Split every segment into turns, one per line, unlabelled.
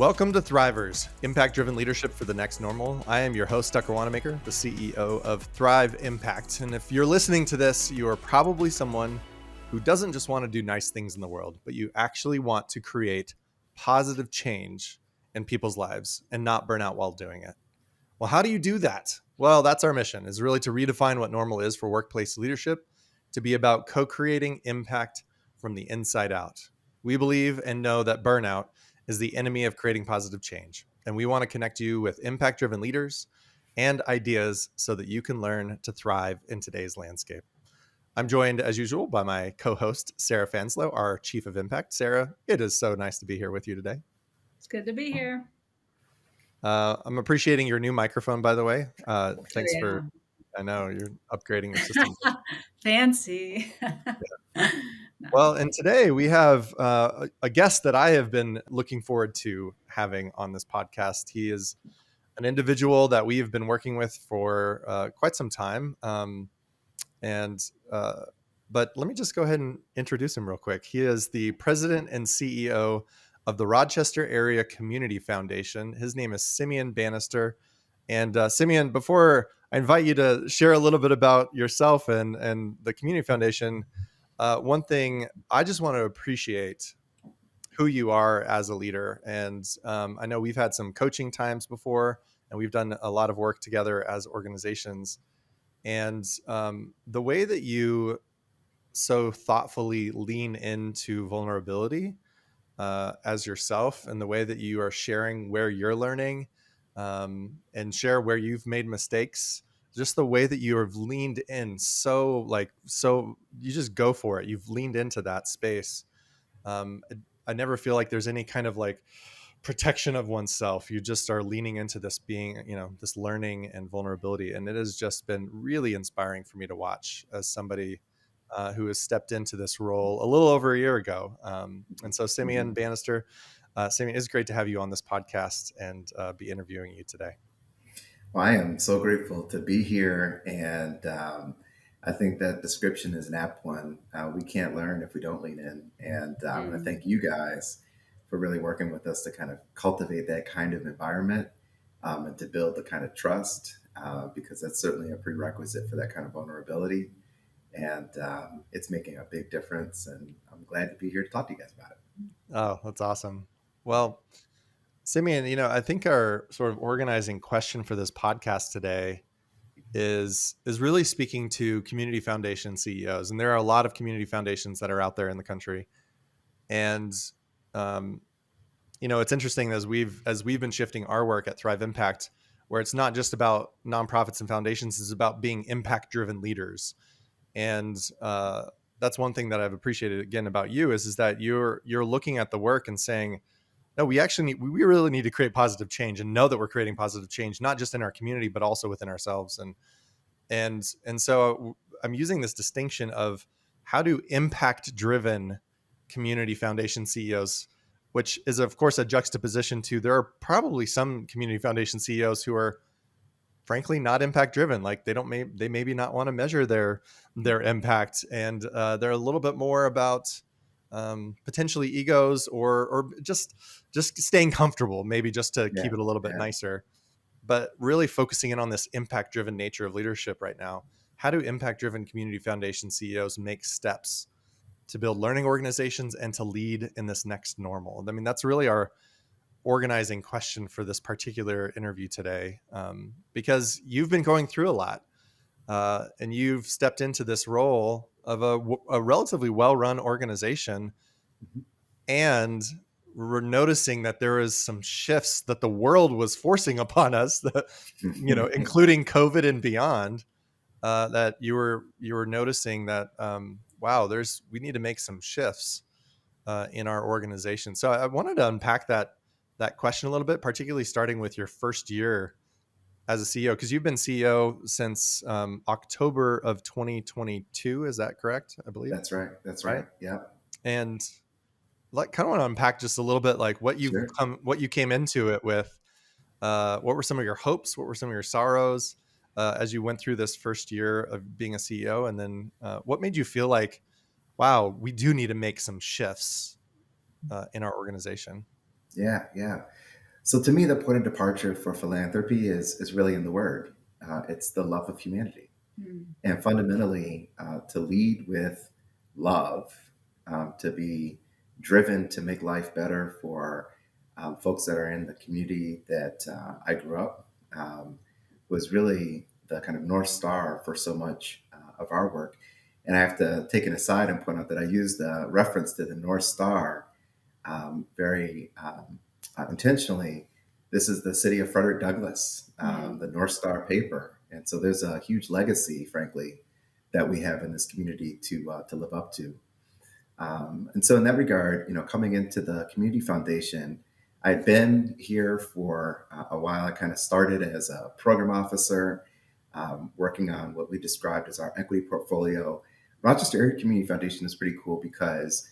Welcome to Thrivers, impact-driven leadership for the next normal. I am your host, Tucker Wanamaker, the CEO of Thrive Impact. And if you're listening to this, you are probably someone who doesn't just want to do nice things in the world, but you actually want to create positive change in people's lives and not burn out while doing it. Well, how do you do that? Well, that's our mission, is really to redefine what normal is for workplace leadership, to be about co-creating impact from the inside out. We believe and know that burnout is the enemy of creating positive change. And we want to connect you with impact-driven leaders and ideas so that you can learn to thrive in today's landscape. I'm joined, as usual, by my co-host, Sarah Fanslow, our Chief of Impact. Sarah, it is so nice to be here with you today.
It's good to be here.
I'm appreciating your new microphone, by the way. Thanks for, I know you're upgrading your system.
Fancy.
Well, and today we have a guest that I have been looking forward to having on this podcast. He is an individual that we have been working with for quite some time. But let me just go ahead and introduce him real quick. He is the president and CEO of the Rochester Area Community Foundation. His name is Simeon Banister. And Simeon, before I invite you to share a little bit about yourself and the Community Foundation, one thing I just want to appreciate who you are as a leader. And I know we've had some coaching times before, and we've done a lot of work together as organizations. And the way that you so thoughtfully lean into vulnerability as yourself, and the way that you are sharing where you're learning and share where you've made mistakes, just the way that you have leaned in, so you just go for it. You've leaned into that space. I never feel like there's any kind of like protection of oneself. You just are leaning into this being, this learning and vulnerability. And it has just been really inspiring for me to watch as somebody who has stepped into this role a little over a year ago. And so Simeon Banister, Simeon, it's great to have you on this podcast and be interviewing you today.
Well, I am so grateful to be here. And I think that description is an apt one. We can't learn if we don't lean in. And I want to thank you guys for really working with us to kind of cultivate that kind of environment and to build the kind of trust, because that's certainly a prerequisite for that kind of vulnerability. And it's making a big difference. And I'm glad to be here to talk to you guys about it.
Oh, that's awesome. Well, Simeon, I think our sort of organizing question for this podcast today is really speaking to community foundation CEOs. And there are a lot of community foundations that are out there in the country. And, it's interesting as we've been shifting our work at Thrive Impact, where it's not just about nonprofits and foundations, it's about being impact-driven leaders. And that's one thing that I've appreciated again about you is that you're looking at the work and saying, no, we really need to create positive change and know that we're creating positive change, not just in our community, but also within ourselves. And so I'm using this distinction of how do impact-driven community foundation CEOs, which is of course a juxtaposition to, there are probably some community foundation CEOs who are frankly not impact-driven. Like they maybe not want to measure their impact, and they're a little bit more about potentially egos or just staying comfortable, maybe just to keep it a little bit nicer, but really focusing in on this impact-driven nature of leadership right now. How do impact-driven community foundation CEOs make steps to build learning organizations and to lead in this next normal? I mean, that's really our organizing question for this particular interview today, because you've been going through a lot and you've stepped into this role of a relatively well-run organization, and we're noticing that there is some shifts that the world was forcing upon us, that, including COVID and beyond, that you were noticing that, wow, we need to make some shifts in our organization. So I wanted to unpack that question a little bit, particularly starting with your first year as a CEO, because you've been CEO since October of 2022. Is that correct? I believe
that's right. Yeah.
And kind of want to unpack just a little bit, like what you came into it with. What were some of your hopes? What were some of your sorrows as you went through this first year of being a CEO? And then what made you feel like, wow, we do need to make some shifts in our organization?
Yeah. So to me, the point of departure for philanthropy is really in the word. It's the love of humanity.
Mm.
And fundamentally, to lead with love, to be driven to make life better for folks that are in the community that I grew up, was really the kind of North Star for so much of our work. And I have to take an aside and point out that I used the reference to the North Star very intentionally. This is the city of Frederick Douglass, the North Star paper. And so there's a huge legacy, frankly, that we have in this community to live up to. And so in that regard, coming into the community foundation, I'd been here for a while. I kind of started as a program officer, working on what we described as our equity portfolio. Rochester Area Community Foundation is pretty cool because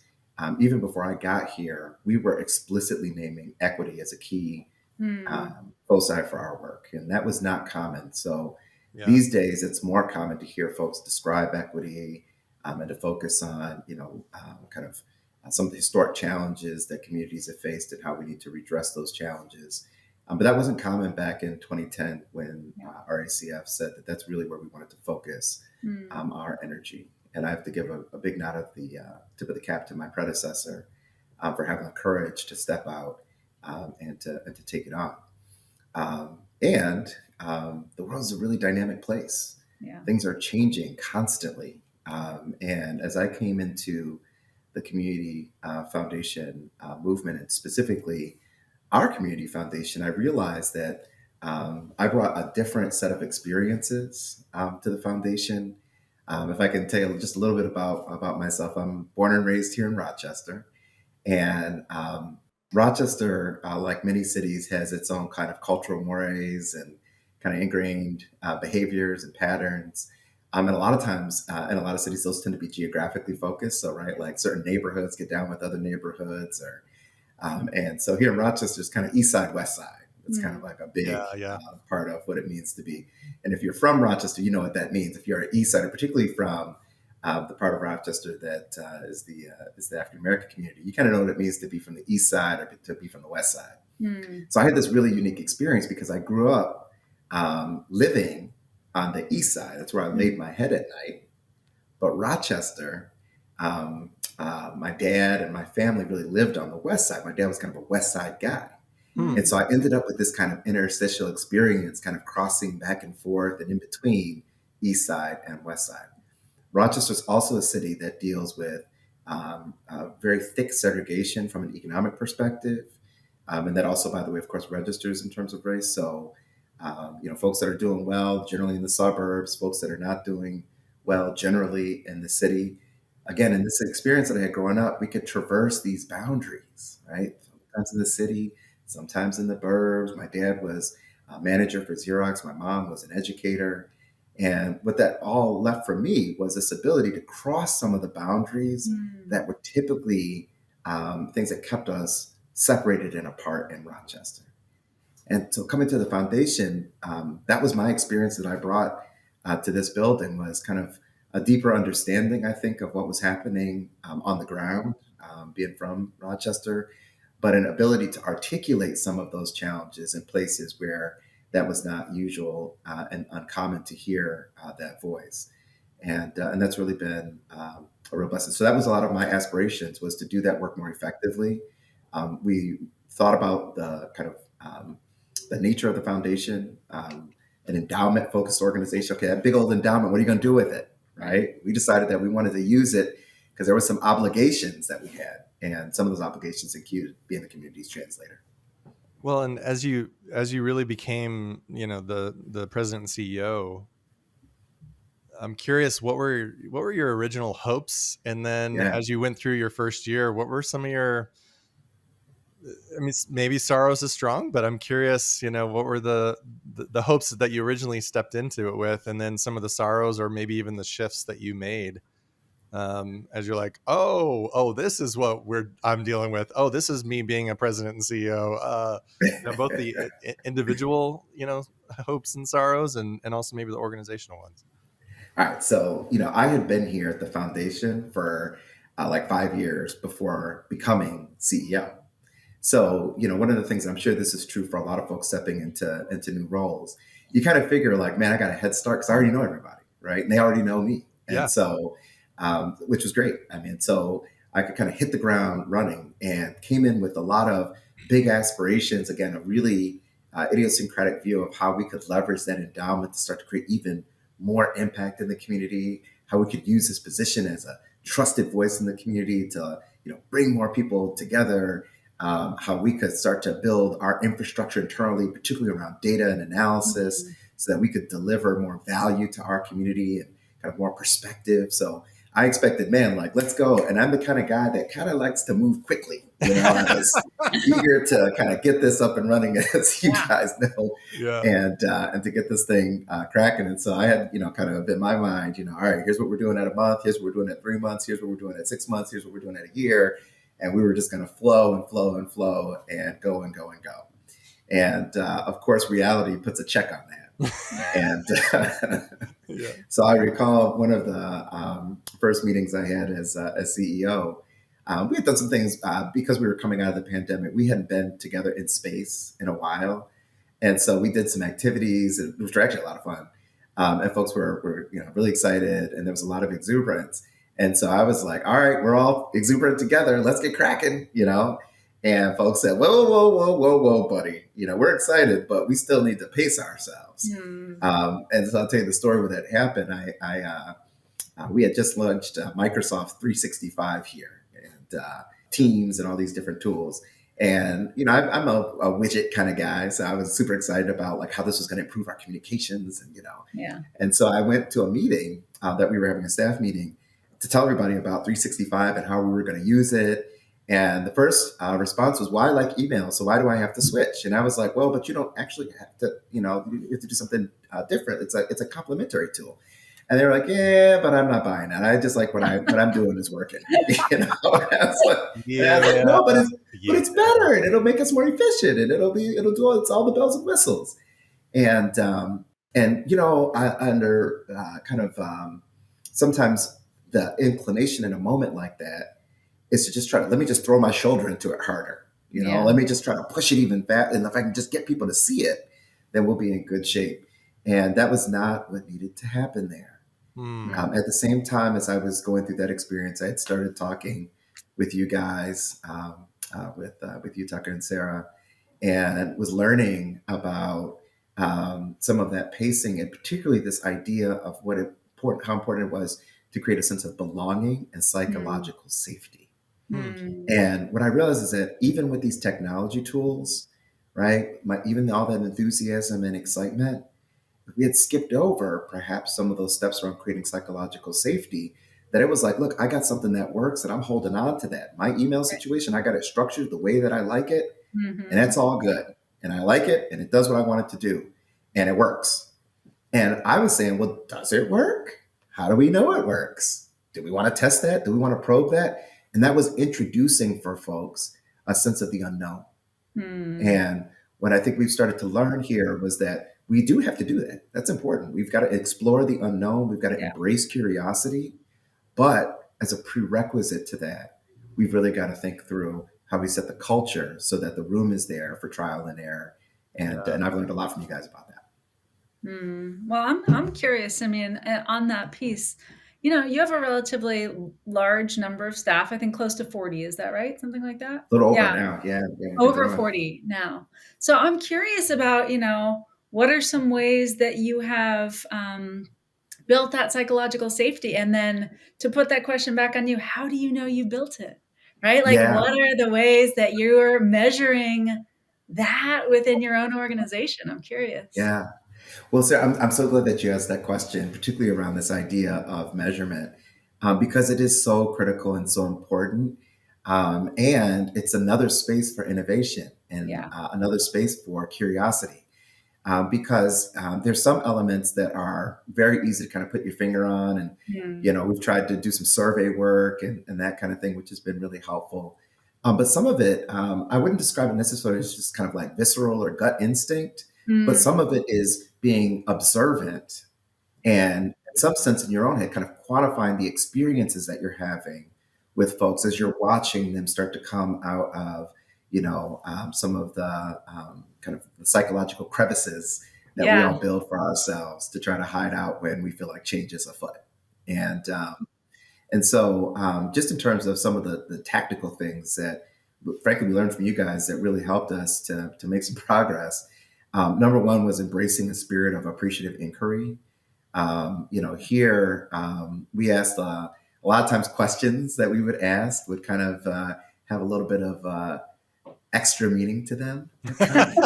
even before I got here, we were explicitly naming equity as a key foci for our work, and that was not common. So
Yeah.
these days, it's more common to hear folks describe equity and to focus on, kind of some of the historic challenges that communities have faced and how we need to redress those challenges. But that wasn't common back in 2010 when RACF said that that's really where we wanted to focus our energy. And I have to give a big nod of the tip of the cap to my predecessor for having the courage to step out and to take it on. The world is a really dynamic place.
Yeah.
Things are changing constantly. And as I came into the community foundation movement, and specifically our community foundation, I realized that I brought a different set of experiences to the foundation. If I can tell you just a little bit about myself, I'm born and raised here in Rochester. And Rochester, like many cities, has its own kind of cultural mores and kind of ingrained behaviors and patterns. And a lot of times in a lot of cities, those tend to be geographically focused. So, right, like certain neighborhoods get down with other neighborhoods, and so here in Rochester, it's kind of east side, west side. It's kind of like a big part of what it means to be. And if you're from Rochester, you know what that means. If you're an east sider, particularly from the part of Rochester that is the African American community, you kind of know what it means to be from the east side or to be from the west side. So I had this really unique experience because I grew up living on the east side. That's where I laid my head at night. But Rochester, my dad and my family really lived on the west side. My dad was kind of a west side guy. And so I ended up with this kind of interstitial experience, kind of crossing back and forth and in between east side and west side. Rochester is also a city that deals with very thick segregation from an economic perspective. And that also, by the way, of course, registers in terms of race. So, folks that are doing well, generally in the suburbs, folks that are not doing well, generally in the city. Again, in this experience that I had growing up, we could traverse these boundaries, right? Sometimes in the city, sometimes in the burbs. My dad was a manager for Xerox. My mom was an educator. And what that all left for me was this ability to cross some of the boundaries that were typically things that kept us separated and apart in Rochester. And so coming to the foundation, that was my experience that I brought to this building, was kind of a deeper understanding, I think, of what was happening on the ground, being from Rochester, but an ability to articulate some of those challenges in places where that was not usual and uncommon to hear that voice. And that's really been a real blessing. So that was a lot of my aspirations, was to do that work more effectively. We thought about the kind of the nature of the foundation, an endowment focused organization. Okay, that big old endowment, what are you going to do with it? Right? We decided that we wanted to use it because there were some obligations that we had. And some of those obligations included being the community's translator.
Well, and as you really became, the president and CEO, I'm curious, what were your original hopes? And then as you went through your first year, what were some of your, I mean, maybe sorrows is strong, but I'm curious, what were the hopes that you originally stepped into it with, and then some of the sorrows or maybe even the shifts that you made as you're like, oh, this is what I'm dealing with. Oh, this is me being a president and CEO. Both the individual, hopes and sorrows, and also maybe the organizational ones.
All right. So, I had been here at the foundation for like 5 years before becoming CEO. So, one of the things, I'm sure this is true for a lot of folks stepping into new roles, you kind of figure like, man, I got a head start because I already know everybody, right? And they already know me.
Yeah.
And so, which was great. I mean, so I could kind of hit the ground running and came in with a lot of big aspirations, again, a really idiosyncratic view of how we could leverage that endowment to start to create even more impact in the community, how we could use this position as a trusted voice in the community to bring more people together, how we could start to build our infrastructure internally, particularly around data and analysis, so that we could deliver more value to our community and kind of more perspective. So I expected, man, like, let's go. And I'm the kind of guy that kind of likes to move quickly. I was eager to kind of get this up and running, as you guys know, and to get this thing cracking. And so I had, kind of in my mind, all right, here's what we're doing at a month. Here's what we're doing at 3 months. Here's what we're doing at 6 months. Here's what we're doing at a year. And we were just going to flow and flow and flow and go and go and go. And of course, reality puts a check on that. And so I recall one of the first meetings I had as CEO. We had done some things because we were coming out of the pandemic. We hadn't been together in space in a while. And so we did some activities, which were actually a lot of fun. And folks were really excited, and there was a lot of exuberance. And so I was like, all right, we're all exuberant together. Let's get cracking, And folks said, whoa, whoa, whoa, whoa, whoa, buddy. We're excited, but we still need to pace ourselves. And so I'll tell you the story where that happened. We had just launched Microsoft 365 here, and Teams and all these different tools. And, I'm a widget kind of guy. So I was super excited about like how this was going to improve our communications and, And so I went to a meeting that we were having, a staff meeting, to tell everybody about 365 and how we were going to use it. And the first response was, well, I like email, so why do I have to switch? And I was like, well, but you don't actually have to, you have to do something different. It's a complementary tool. And they were like, yeah, but I'm not buying that. I just like what I'm doing is working. And I was like, no, but it's better, and it'll make us more efficient, and it'll do all the bells and whistles. And I under kind of sometimes the inclination in a moment like that is to just let me just throw my shoulder into it harder. Let me just try to push it even faster. And if I can just get people to see it, then we'll be in good shape. And that was not what needed to happen there. At the same time as I was going through that experience, I had started talking with you guys, with you, Tucker and Sarah, and was learning about some of that pacing, and particularly this idea of how important it was to create a sense of belonging and psychological safety. And what I realized is that even with these technology tools, right, even all that enthusiasm and excitement, we had skipped over perhaps some of those steps around creating psychological safety, that it was like, look, I got something that works and I'm holding on to that. My email situation, I got it structured the way that I like it, and that's all good. And I like it, and it does what I want it to do, and it works. And I was saying, well, does it work? How do we know it works? Do we want to test that? Do we want to probe that? And that was introducing for folks a sense of the unknown. And what I think we've started to learn here was that we do have to do that. That's important. We've got to explore the unknown. We've got to embrace curiosity. But as a prerequisite to that, we've really got to think through how we set the culture so that the room is there for trial and error. And I've learned a lot from you guys about that.
Well, I'm curious, Simeon, on that piece. You have a relatively large number of staff, I think close to 40. Is that right? Something like that?
A little over now. Yeah.
Over 40 now. So I'm curious about, what are some ways that you have built that psychological safety? And then to put that question back on you, how do you know you built it? Right? Like, what are the ways that you're measuring that within your own organization? I'm curious.
Yeah. Well, Sarah, I'm so glad that you asked that question, particularly around this idea of measurement, because it is so critical and so important. And it's another space for innovation and another space for curiosity, because there's some elements that are very easy to kind of put your finger on. And, we've tried to do some survey work and that kind of thing, which has been really helpful. But some of it, I wouldn't describe it necessarily as just kind of like visceral or gut instinct, but some of it is being observant and in some sense in your own head, kind of quantifying the experiences that you're having with folks as you're watching them start to come out of, some of the kind of the psychological crevices that we
Yeah.
all build for ourselves to try to hide out when we feel like change is afoot. And so just in terms of some of the tactical things that, frankly, we learned from you guys that really helped us to make some progress. Number one was embracing a spirit of appreciative inquiry. Here we asked a lot of times questions that we would ask would kind of have a little bit of extra meaning to them at times.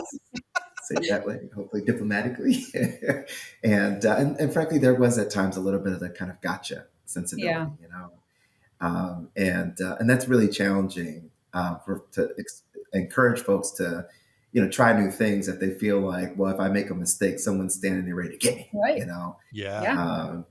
Say it that way, hopefully diplomatically. And frankly, there was at times a little bit of the kind of gotcha sensibility,
Yeah.
and that's really challenging to encourage folks to, try new things if they feel like, well, if I make a mistake, someone's standing there ready to get me,
Right.
Yeah.
Yeah.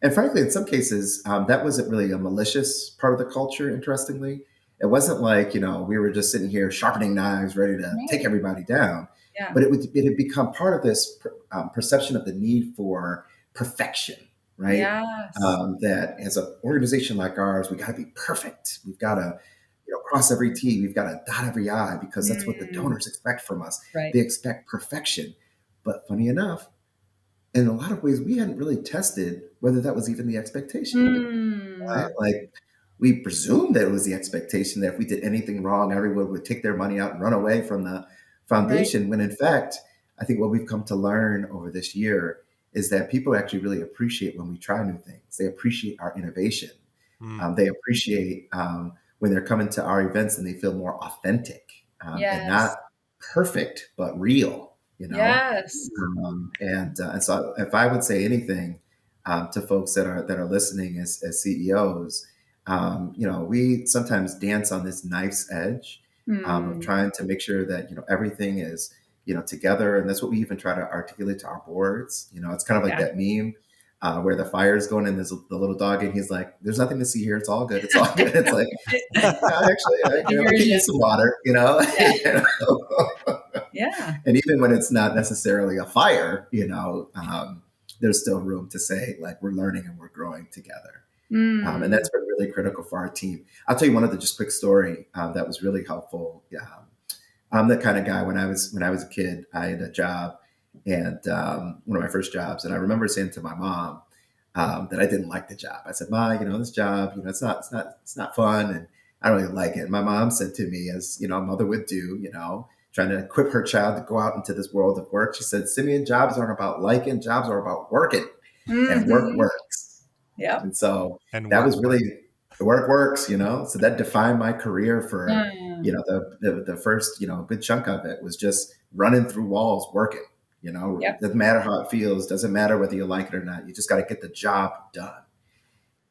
And frankly, in some cases, that wasn't really a malicious part of the culture. Interestingly, it wasn't like, we were just sitting here sharpening knives, ready to take everybody down.
Yeah.
But it had become part of this perception of the need for perfection, right?
Yes.
That as an organization like ours, we got to be perfect. We've got to, cross every T. We've got to dot every I, because that's what the donors expect from us.
Right.
They expect perfection. But funny enough, in a lot of ways, we hadn't really tested whether that was even the expectation. Like, we presumed that it was the expectation that if we did anything wrong, everyone would take their money out and run away from the foundation. When in fact, I think what we've come to learn over this year is that people actually really appreciate when we try new things. They appreciate our innovation. They appreciate when they're coming to our events and they feel more authentic and not perfect, but real,
Yes.
And so if I would say anything to folks that are listening as CEOs, we sometimes dance on this knife's edge of trying to make sure that, everything is, together. And that's what we even try to articulate to our boards. It's kind of like that meme where the fire is going and there's the little dog and he's like, there's nothing to see here. It's all good. It's all good. It's like, actually, I can use some water,
Yeah.
And even when it's not necessarily a fire, there's still room to say, like, we're learning and we're growing together. And that's been really critical for our team. I'll tell you one other just quick story that was really helpful. I'm the kind of guy, when I was a kid, I had a job, and one of my first jobs, and I remember saying to my mom that I didn't like the job. I said, "Ma, this job, it's not fun, and I don't really like it." And my mom said to me, as a mother would do, trying to equip her child to go out into this world of work, she said, "Simeon, jobs aren't about liking, jobs are about working, and work works."
Yeah.
And so that was really, the work works, so that defined my career for, the first, good chunk of it was just running through walls, working, doesn't matter how it feels, doesn't matter whether you like it or not. You just got to get the job done.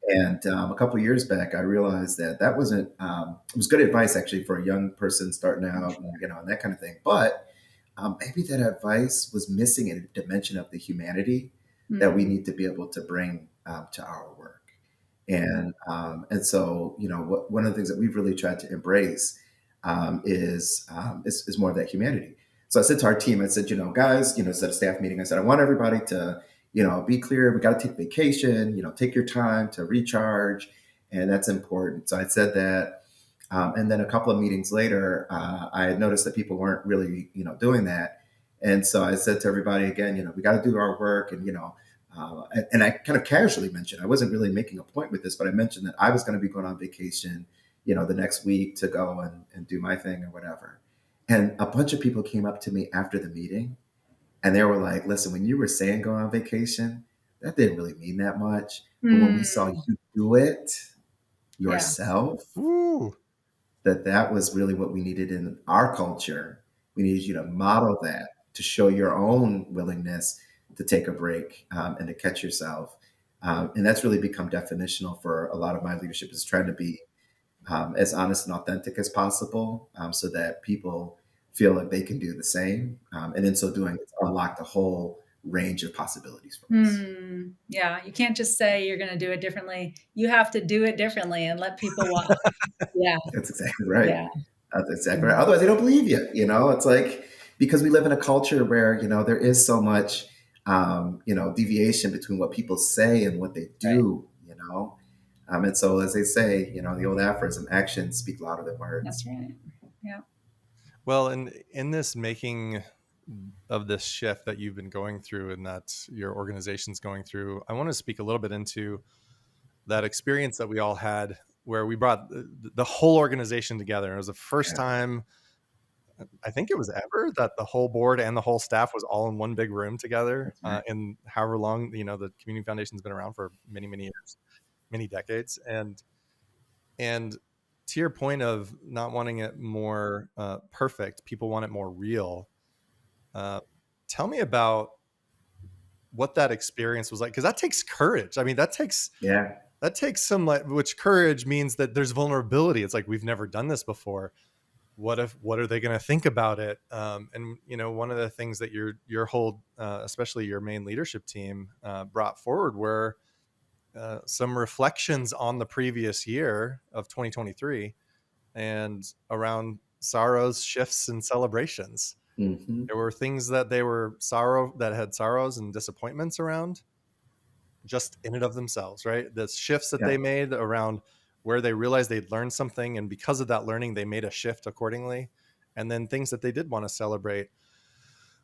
And a couple of years back, I realized that wasn't, it was good advice actually for a young person starting out, and that kind of thing. But maybe that advice was missing a dimension of the humanity that we need to be able to bring to our work. And so, one of the things that we've really tried to embrace is more of that humanity. So I said to our team, I said, guys, it's at a staff meeting. I said, I want everybody to, be clear. We got to take vacation, take your time to recharge. And that's important. So I said that. And then a couple of meetings later, I had noticed that people weren't really, doing that. And so I said to everybody again, we got to do our work. And, and I kind of casually mentioned, I wasn't really making a point with this, but I mentioned that I was going to be going on vacation, the next week to go and do my thing or whatever. And a bunch of people came up to me after the meeting and they were like, listen, when you were saying go on vacation, that didn't really mean that much. But when we saw you do it yourself, that was really what we needed in our culture. We needed you to model that, to show your own willingness to take a break and to catch yourself. And that's really become definitional for a lot of my leadership, is trying to be as honest and authentic as possible so that people feel like they can do the same. And in so doing, it's unlocked a whole range of possibilities for us.
Yeah, you can't just say you're going to do it differently. You have to do it differently and let people watch. Yeah.
That's exactly right.
Yeah.
That's exactly right. Otherwise, they don't believe you. It's like, because we live in a culture where, there is so much, deviation between what people say and what they do, and so, as they say, the old aphorism, actions speak louder than words.
That's right. Yeah.
Well, and in this making of this shift that you've been going through and that your organization's going through, I want to speak a little bit into that experience that we all had where we brought the whole organization together. It was the first
Yeah,
time I think it was ever that the whole board and the whole staff was all in one big room together.
that's right.
And however long, the community foundation's been around for many, many years, many decades. And to your point of not wanting it more perfect, people want it more real. Uh, Tell me about what that experience was like, because that takes courage. I mean,
Yeah,
that takes some, like, which courage means that there's vulnerability. It's like, we've never done this before. What are they going to think about it? And one of the things that your whole, especially your main leadership team, brought forward were some reflections on the previous year of 2023 and around sorrows, shifts, and celebrations.
hmm,
There were things that had sorrows and disappointments around, just in and of themselves, right? The shifts that
yeah,
they made around where they realized they'd learned something, and because of that learning, they made a shift accordingly. And then things that they did want to celebrate.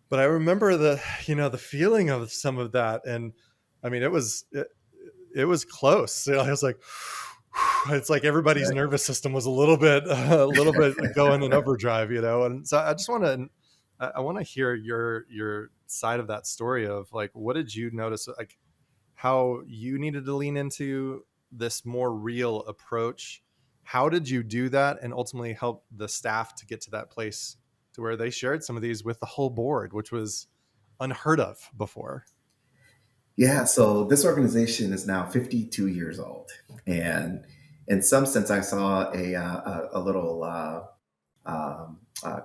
But I remember the feeling of some of that, and I mean, it was close. I was like, it's like everybody's
right.
nervous system was a little bit going in overdrive, And so I just I want to hear your side of that story of, like, what did you notice, like, how you needed to lean into this more real approach. How did you do that and ultimately help the staff to get to that place to where they shared some of these with the whole board, which was unheard of before?
Yeah, so this organization is now 52 years old, and in some sense, I saw a little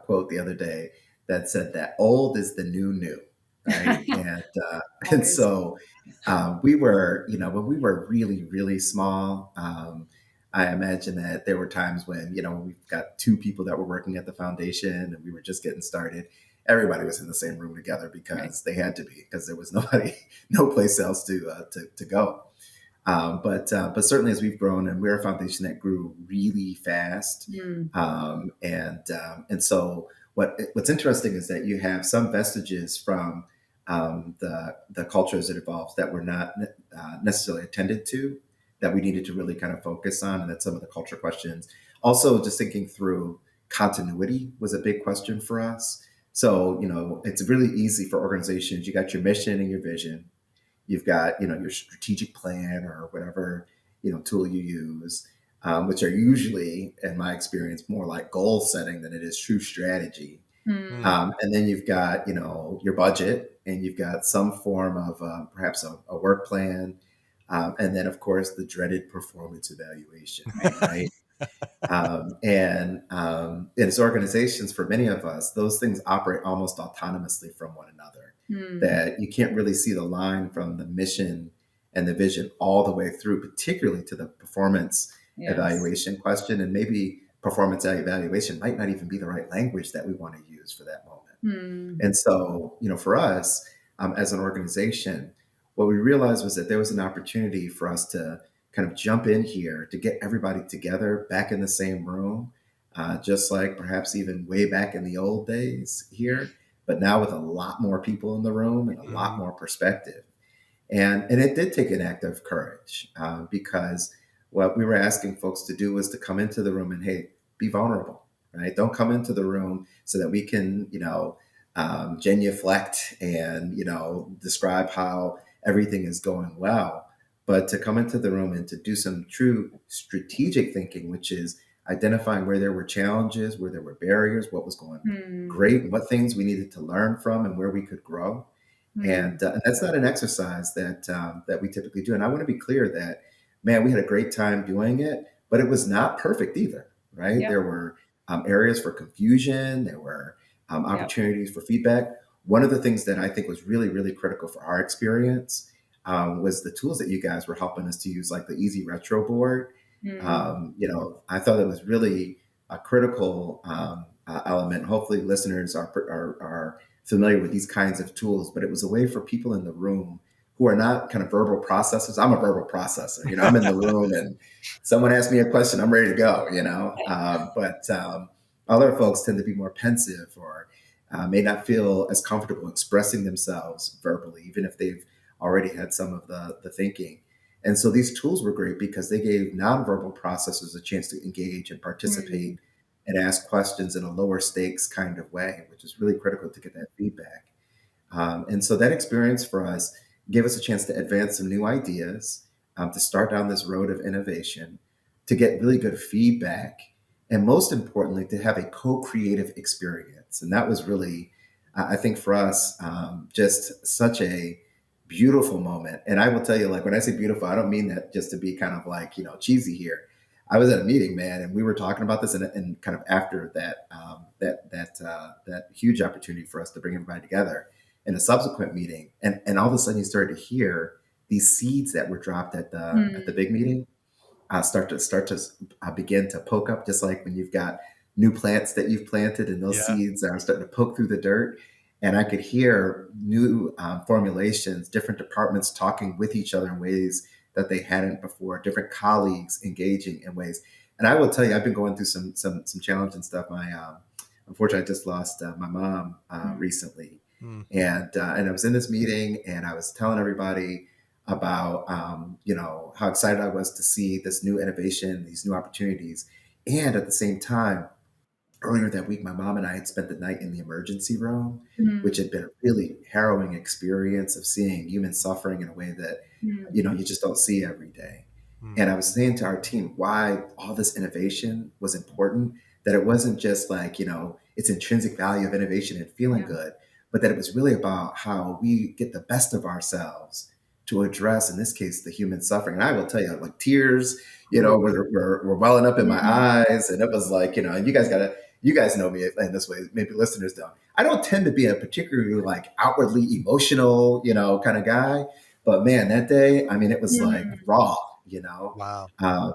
quote the other day that said that old is the new, right? And and
Always.
so we were, when we were really, really small. I imagine that there were times when, we've got two people that were working at the foundation and we were just getting started. Everybody was in the same room together
Right.
because they had to be, because there was nobody, no place else to go. But certainly as we've grown, and we're a foundation that grew really fast,
Mm.
and so what's interesting is that you have some vestiges from the culture as it evolves that were not necessarily attended to, that we needed to really kind of focus on, and that's some of the culture questions. Also, just thinking through continuity was a big question for us. So it's really easy for organizations. You got your mission and your vision. You've got your strategic plan or whatever tool you use, which are usually, in my experience, more like goal setting than it is true strategy.
Mm.
Mm.
And then you've got your budget, and you've got some form of perhaps a work plan, and then of course the dreaded performance evaluation,
Right.
right? And as organizations, for many of us, those things operate almost autonomously from one another.
Mm.
That you can't really see the line from the mission and the vision all the way through, particularly to the performance
Yes.
evaluation question. And maybe performance evaluation might not even be the right language that we want to use for that moment.
Mm.
And so, for us as an organization, what we realized was that there was an opportunity for us to kind of jump in here to get everybody together back in the same room, just like perhaps even way back in the old days here, but now with a lot more people in the room and a lot
Mm.
more perspective. And it did take an act of courage, because what we were asking folks to do was to come into the room and, hey, be vulnerable, right? Don't come into the room so that we can, genuflect and, describe how everything is going well, but to come into the room and to do some true strategic thinking, which is identifying where there were challenges, where there were barriers, what was going
Mm.
great, what things we needed to learn from, and where we could grow.
Mm.
And that's not an exercise that we typically do. And I want to be clear that, man, we had a great time doing it, but it was not perfect either, right?
Yep.
There were areas for confusion. There were
Yep.
opportunities for feedback. One of the things that I think was really, really critical for our experience was the tools that you guys were helping us to use, like the Easy Retro Board.
Mm.
I thought it was really a critical element. Hopefully, listeners are familiar with these kinds of tools, but it was a way for people in the room who are not kind of verbal processors. I'm a verbal processor. I'm in the room and someone asks me a question, I'm ready to go. Other folks tend to be more pensive or may not feel as comfortable expressing themselves verbally, even if they've already had some of the thinking. And so these tools were great because they gave nonverbal processors a chance to engage and
Mm.
participate and ask questions in a lower stakes kind of way, which is really critical to get that feedback. And so that experience for us gave us a chance to advance some new ideas, to start down this road of innovation, to get really good feedback, and most importantly, to have a co creative experience. And that was really, I think, for us, just such a beautiful moment. And I will tell you, like, when I say beautiful, I don't mean that just to be kind of like, cheesy here. I was at a meeting, man, and we were talking about this, and kind of after that, that huge opportunity for us to bring everybody together in a subsequent meeting, and all of a sudden you started to hear these seeds that were dropped at the
Mm.
big meeting start to begin to poke up, just like when you've got new plants that you've planted, and those
Yeah.
seeds are starting to poke through the dirt. And I could hear new formulations, different departments talking with each other in ways that they hadn't before, different colleagues engaging in ways. And I will tell you, I've been going through some challenging stuff. Unfortunately, I just lost my mom
Mm.
recently,
Mm.
and I was in this meeting, and I was telling everybody about how excited I was to see this new innovation, these new opportunities, and at the same time, earlier that week, my mom and I had spent the night in the emergency room, which
Mm.
had been a really harrowing experience of seeing human suffering in a way that
Mm.
you just don't see every day.
Mm.
And I was saying to our team why all this innovation was important, that it wasn't just like, its intrinsic value of innovation and feeling
Yeah.
good, but that it was really about how we get the best of ourselves to address, in this case, the human suffering. And I will tell you, like, tears, were welling up in my
Mm.
eyes. And it was like, and you guys know me in this way, maybe listeners don't. I don't tend to be a particularly like outwardly emotional, kind of guy. But man, that day, I mean, it was like
Mm.
raw, you know.
Wow.
Uh,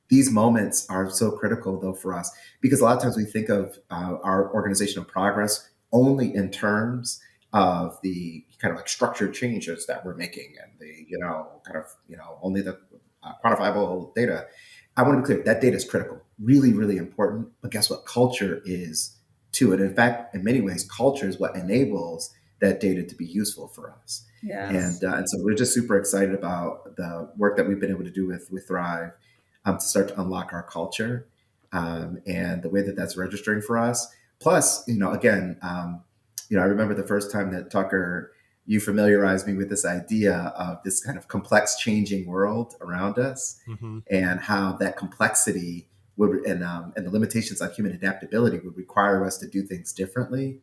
these moments are so critical, though, for us because a lot of times we think of our organizational progress only in terms of the kind of like structured changes that we're making and the, kind of, only the quantifiable data. I want to be clear that data is critical, really, really important. But guess what? Culture is too. And in fact, in many ways, culture is what enables that data to be useful for us.
Yes.
And so we're just super excited about the work that we've been able to do with Thrive, to start to unlock our culture, and the way that that's registering for us. Plus, again, I remember the first time that Tucker, you familiarized me with this idea of this kind of complex, changing world around us,
Hmm.
and how that complexity would and the limitations on human adaptability would require us to do things differently.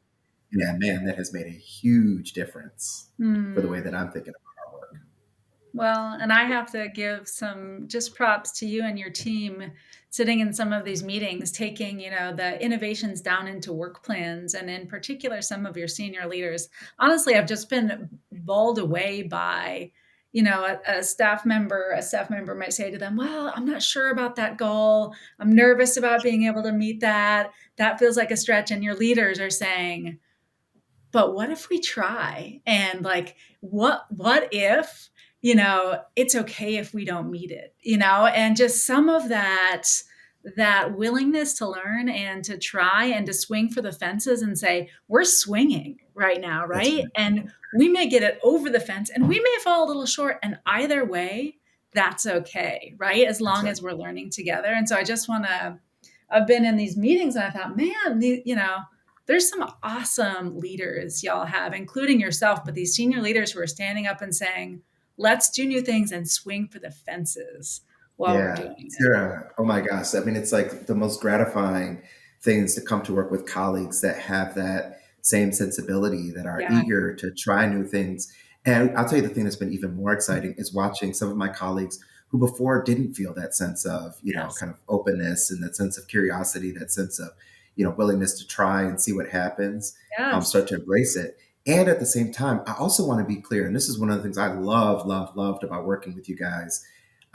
Yeah, man, that has made a huge difference for the way that
Mm.
I'm thinking about our work.
Well, and I have to give some just props to you and your team sitting in some of these meetings, taking, the innovations down into work plans, and in particular, some of your senior leaders. Honestly, I've just been bowled away by, a staff member might say to them, "Well, I'm not sure about that goal. I'm nervous about being able to meet that. That feels like a stretch." And your leaders are saying, but what if we try? And like, what if, it's okay if we don't meet it, and just some of that willingness to learn and to try and to swing for the fences and say, we're swinging right now,
That's
right?
right.
And we may get it over the fence and we may fall a little short. And either way, that's okay, right? As
That's
long
right.
as we're learning together. And so I just want to, I've been in these meetings and I thought, man, there's some awesome leaders y'all have, including yourself, but these senior leaders who are standing up and saying, let's do new things and swing for the fences while we're
Yeah,
doing it.
Sarah. Oh my gosh. I mean, it's like the most gratifying things to come to work with colleagues that have that same sensibility, that are
Yeah.
eager to try new things. And I'll tell you the thing that's been even more exciting is watching some of my colleagues who before didn't feel that sense of,
Yes.
kind of openness and that sense of curiosity, that sense of, willingness to try and see what happens,
Yes.
start to embrace it. And at the same time, I also want to be clear, and this is one of the things I loved about working with you guys,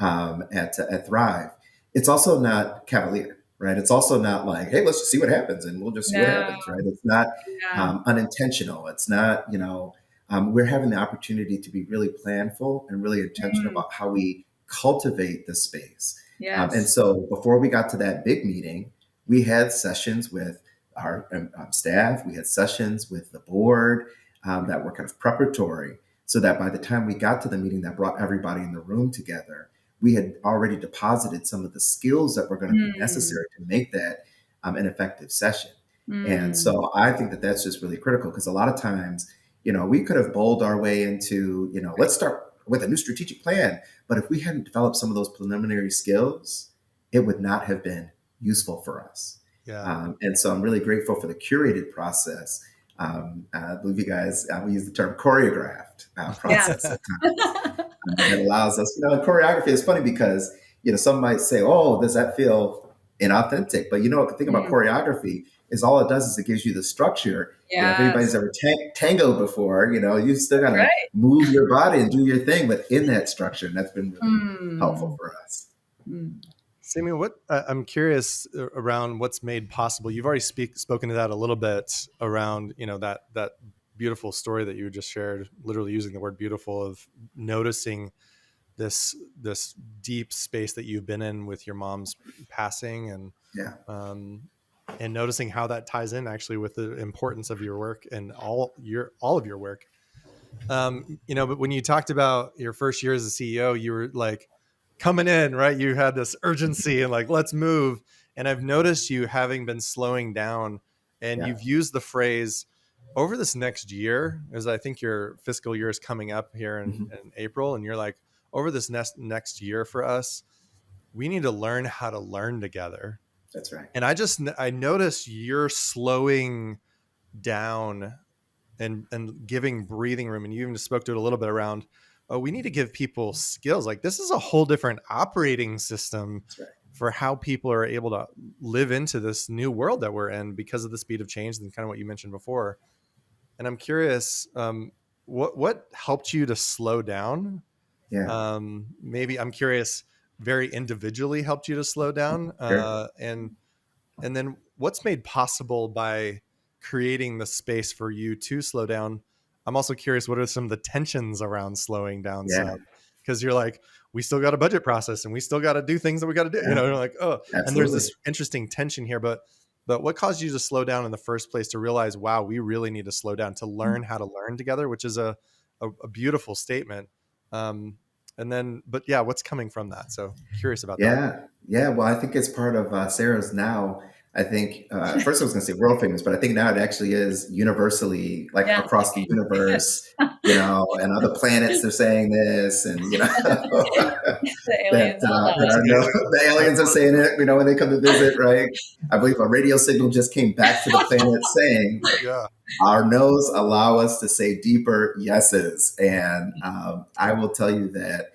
at Thrive. It's also not cavalier, right? It's also not like, hey, let's just see what happens, and we'll just see what
No.
happens, right? It's not
Yeah.
unintentional. It's not, we're having the opportunity to be really planful and really intentional
Mm.
about how we cultivate the space. And
Yes.
so before we got to that big meeting, We had sessions with our staff, we had sessions with the board that were kind of preparatory, so that by the time we got to the meeting that brought everybody in the room together, we had already deposited some of the skills that were going to be
Mm,
necessary to make that an effective session. And
mm,
so I think that that's just really critical, because a lot of times, we could have bowled our way into, let's start with a new strategic plan. But if we hadn't developed some of those preliminary skills, it would not have been useful for us.
Yeah.
And so I'm really grateful for the curated process. I believe you guys, we use the term choreographed
yeah.
process at times, that allows us, choreography is funny because, some might say, oh, does that feel inauthentic? But, the thing about
Mm,
choreography is all it does is it gives you the structure. If anybody's
yes.
ever tangoed before, you still got to
Right.
move your body and do your thing, but in that structure. And that's been really helpful
Mm,
for us.
mm,
Simeon, what I'm curious around what's made possible. You've already spoken to that a little bit around, that beautiful story that you just shared, literally using the word beautiful, of noticing this deep space that you've been in with your mom's passing,
Yeah.
um, and noticing how that ties in actually with the importance of your work and all of your work. But when you talked about your first year as a CEO, you were like coming in, right? You had this urgency and like, let's move. And I've noticed you having been slowing down, and
Yeah.
you've used the phrase over this next year, as I think your fiscal year is coming up here
Hmm.
in April. And you're like, over this next year for us, we need to learn how to learn together.
That's right.
And I noticed you're slowing down and giving breathing room. And you even spoke to it a little bit around, oh, we need to give people skills. Like, this is a whole different operating system
That's right.
for how people are able to live into this new world that we're in because of the speed of change and kind of what you mentioned before. And I'm curious, what helped you to slow down?
Yeah.
Maybe I'm curious, very individually helped you to slow down,
Sure.
and then what's made possible by creating the space for you to slow down. I'm also curious, what are some of the tensions around slowing down
Yeah.
some? Because you're like, we still got a budget process and we still got to do things that we got to do.
Yeah.
You're like, oh, and there's
Absolutely.
this interesting tension here. But what caused you to slow down in the first place, to realize, wow, we really need to slow down to learn how to learn together, which is a beautiful statement. And then, but yeah, what's coming from that? So curious about that.
Yeah, yeah. Well, I think it's part of Sarah's now. I think at first I was going to say world famous, but I think now it actually is universally, like
yeah.
across the universe, and other planets they're saying this, and
The
that
aliens all
that
know.
That's
are
good.
the aliens are saying it, when they come to visit, right? I believe a radio signal just came back to the planet saying
Yeah.
our no's allow us to say deeper yeses. And I will tell you that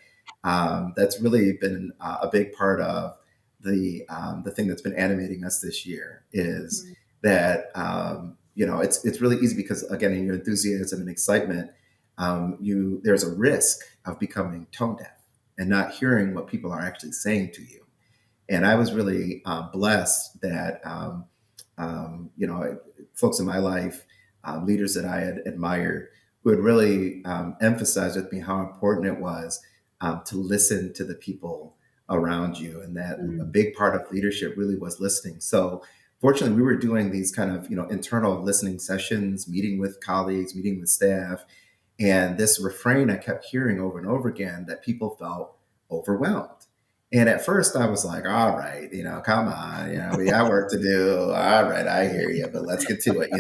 that's really been a big part of the thing that's been animating us this year is
Mm,
that, it's really easy because, again, in your enthusiasm and excitement, there's a risk of becoming tone deaf and not hearing what people are actually saying to you. And I was really blessed that, folks in my life, leaders that I had admired, who had really emphasized with me how important it was to listen to the people around you. And that a
mm,
big part of leadership really was listening. So fortunately, we were doing these kind of, internal listening sessions, meeting with colleagues, meeting with staff. And this refrain I kept hearing over and over again, that people felt overwhelmed. And at first I was like, all right, come on, we got work to do. All right, I hear you, but let's get to it.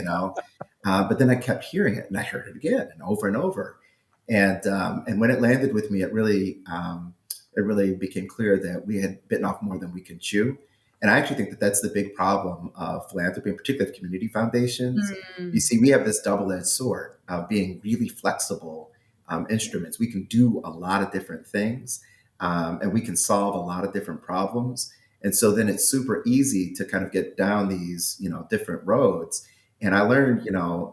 But then I kept hearing it, and I heard it again and over and over. And when it landed with me, it really became clear that we had bitten off more than we can chew. And I actually think that that's the big problem of philanthropy, in particular community foundations. You
mm,
see, we have this double-edged sword of being really flexible instruments. We can do a lot of different things, and we can solve a lot of different problems. And so then it's super easy to kind of get down these, different roads. And I learned,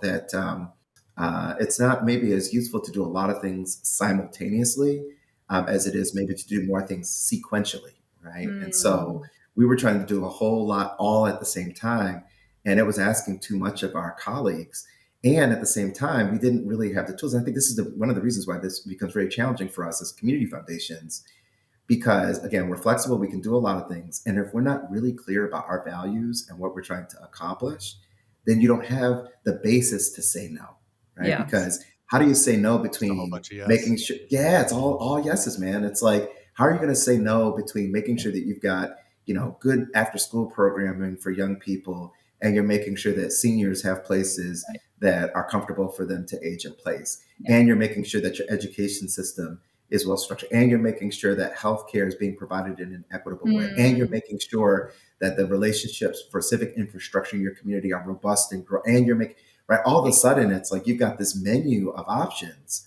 that it's not maybe as useful to do a lot of things simultaneously as it is maybe to do more things sequentially, right? And so
mm,
we were trying to do a whole lot all at the same time, and it was asking too much of our colleagues. And at the same time, we didn't really have the tools. And I think this is one of the reasons why this becomes very challenging for us as community foundations. because again, we're flexible, we can do a lot of things. And if we're not really clear about our values and what we're trying to accomplish, then you don't have the basis to say no, right?
Yes.
Because how do you say no
Just a whole
between
bunch of yes.
making sure, yeah, it's all yeses, man. It's like, how are you going to say no between making sure that you've got, good after school programming for young people, and you're making sure that seniors have places
Right.
that are comfortable for them to age in place,
Yeah.
and you're making sure that your education system is well structured, and you're making sure that healthcare is being provided in an equitable way, and you're
Mm.
making sure that the relationships for civic infrastructure in your community are robust and grow, and you're making right. All of a sudden, it's like you've got this menu of options,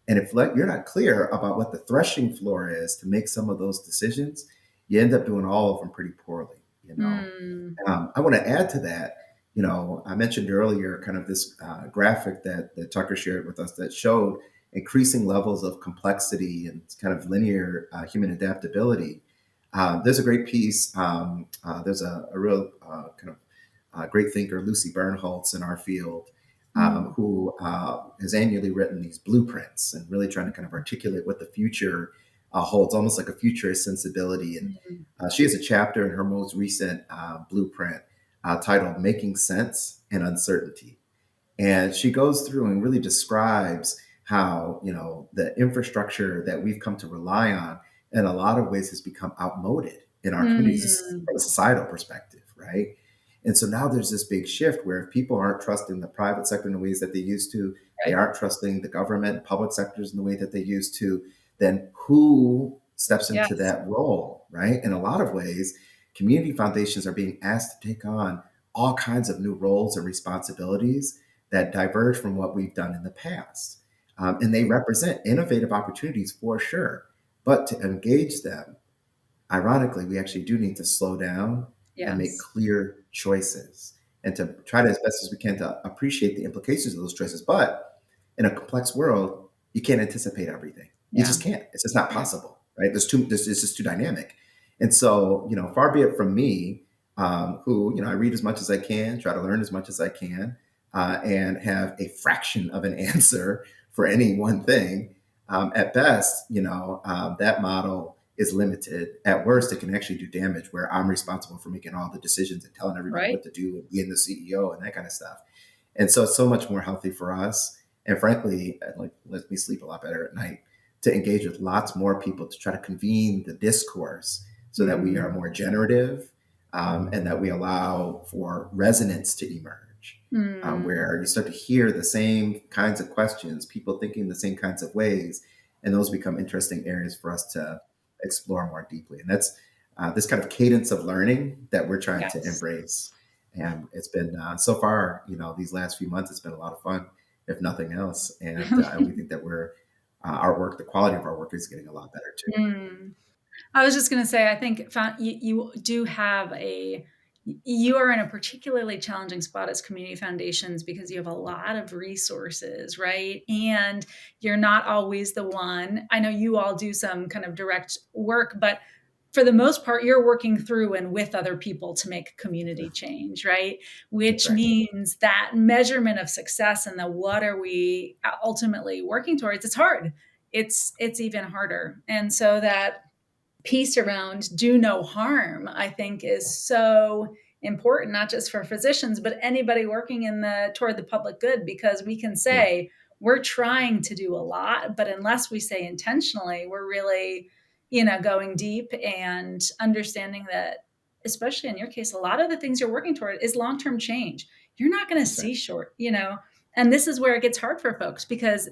and if you're not clear about what the threshing floor is to make some of those decisions, you end up doing all of them pretty poorly.
Mm.
I want to add to that. I mentioned earlier kind of this graphic that Tucker shared with us that showed increasing levels of complexity and kind of linear human adaptability. There's a great piece. There's a real kind of great thinker, Lucy Bernholtz, in our field,
Mm.
who has annually written these blueprints and really trying to kind of articulate what the future holds, almost like a futurist sensibility. And
Mm.
she has a chapter in her most recent blueprint titled Making Sense and Uncertainty. And she goes through and really describes how, the infrastructure that we've come to rely on in a lot of ways has become outmoded in our communities
Mm.
from a societal perspective, right? And so now there's this big shift where if people aren't trusting the private sector in the ways that they used to, they
Right.
aren't trusting the government, public sectors in the way that they used to, then who steps into
Yes.
that role, right? In a lot of ways, community foundations are being asked to take on all kinds of new roles and responsibilities that diverge from what we've done in the past. And they represent innovative opportunities for sure. But to engage them, ironically, we actually do need to slow down and make
Yes.
clear choices and to try to, as best as we can, to appreciate the implications of those choices. But in a complex world, you can't anticipate everything. You
Yeah.
just can't. It's just not
Right.
possible, right? It's just too dynamic. And so, far be it from me, who, I read as much as I can, try to learn as much as I can, and have a fraction of an answer for any one thing. At best, that model is limited. At worst, it can actually do damage where I'm responsible for making all the decisions and telling everybody
Right.
what to do and being the CEO and that kind of stuff. And so it's so much more healthy for us. And frankly, it like lets me sleep a lot better at night to engage with lots more people to try to convene the discourse so that we are
Mm.
more generative, and that we allow for resonance to emerge,
Mm.
where you start to hear the same kinds of questions, people thinking the same kinds of ways, and those become interesting areas for us to explore more deeply. And that's this kind of cadence of learning that we're trying to
Yes.
embrace. And it's been so far, these last few months, it's been a lot of fun, if nothing else. And we think that our work, the quality of our work, is getting a lot better too.
Mm. I was just going to say, I think you do have you are in a particularly challenging spot as community foundations because you have a lot of resources, right? And you're not always the one. I know you all do some kind of direct work, but for the most part, you're working through and with other people to make community change, right?
That's
Which
right.
means that measurement of success and the what are we ultimately working towards, it's hard. It's even harder. And so that piece around do no harm, I think, is so important, not just for physicians, but anybody working toward the public good, because we can
Yeah.
say we're trying to do a lot, but unless we say intentionally, we're really, going deep and understanding that, especially in your case, a lot of the things you're working toward is long-term change. You're not going to
That's right.
see and this is where it gets hard for folks because